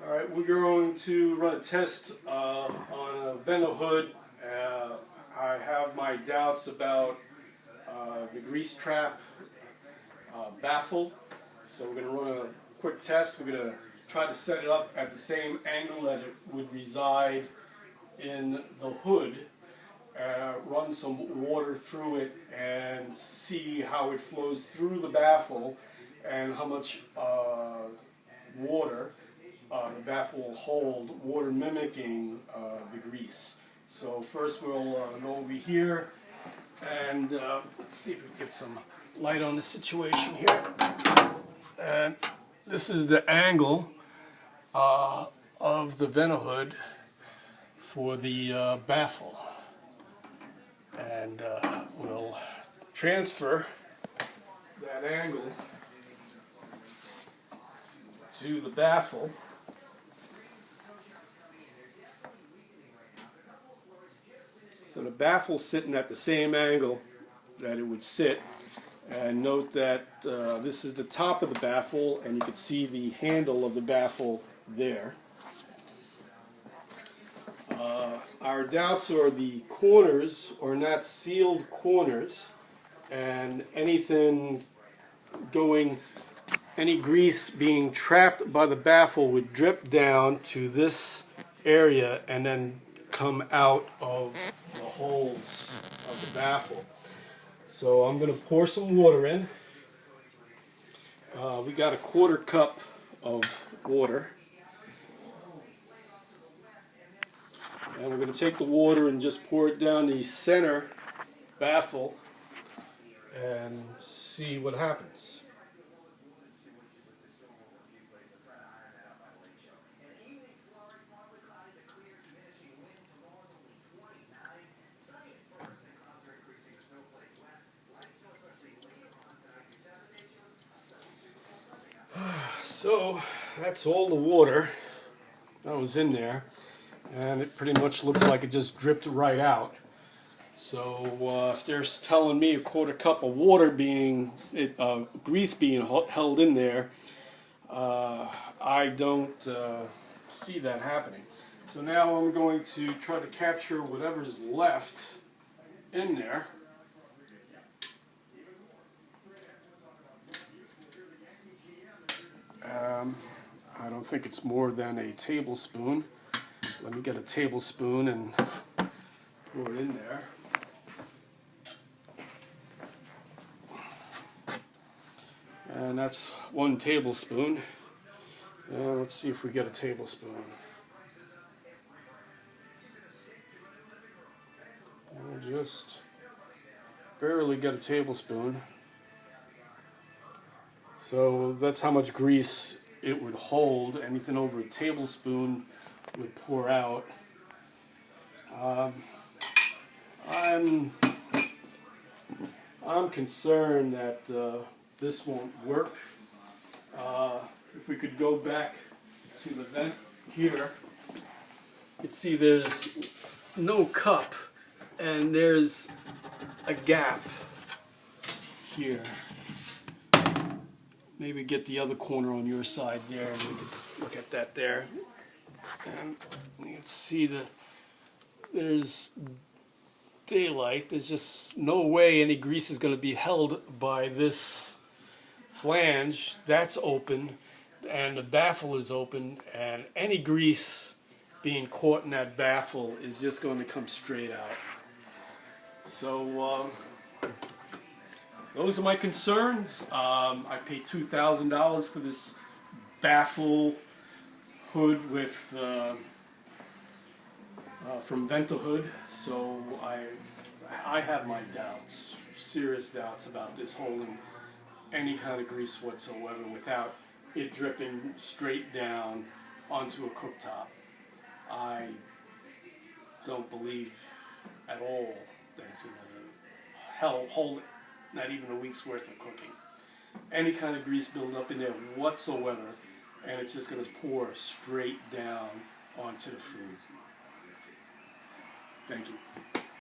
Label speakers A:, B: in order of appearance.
A: Alright, we're going to run a test on a Vent-A-Hood. I have my doubts about the grease trap baffle, so we're going to run a quick test. We're going to try to set it up at the same angle that it would reside in the hood, run some water through it and see how it flows through the baffle and how much water the baffle will hold, water mimicking the grease. So first we'll go over here and let's see if we can get some light on the situation here. And this is the angle of the Vent-A-Hood for the baffle. And we'll transfer that angle to the baffle. So the baffle's sitting at the same angle that it would sit, and note that this is the top of the baffle, and you can see the handle of the baffle there. Our doubts are the corners are not sealed corners, and anything going, any grease being trapped by the baffle would drip down to this area and then come out of the holes of the baffle. So I'm going to pour some water in. We got a 1/4 cup of water. And we're going to take the water and just pour it down the center baffle and see what happens. So that's all the water that was in there, and it pretty much looks like it just dripped right out. So if they're telling me a 1/4 cup of water being grease being held in there, I don't see that happening. So now I'm going to try to capture whatever's left in there. I don't think it's more than a tablespoon. Let me get a tablespoon and pour it in there. And that's 1 tablespoon. Let's see if we get a tablespoon. I'll just barely get a tablespoon. So that's how much grease it would hold. Anything over a tablespoon would pour out. I'm concerned that this won't work. If we could go back to the vent here, you can see there's no cup and there's a gap here. Maybe get the other corner on your side there, and we can look at that there. And you can see there's daylight. There's just no way any grease is going to be held by this flange. That's open, and the baffle is open, and any grease being caught in that baffle is just going to come straight out. So those are my concerns. I paid $2,000 for this baffle hood with from Vent-A-Hood, so I have my doubts, serious doubts about this holding any kind of grease whatsoever without it dripping straight down onto a cooktop. I don't believe at all that it's going to hold it. Not even a week's worth of cooking. Any kind of grease buildup in there whatsoever, and it's just going to pour straight down onto the food. Thank you.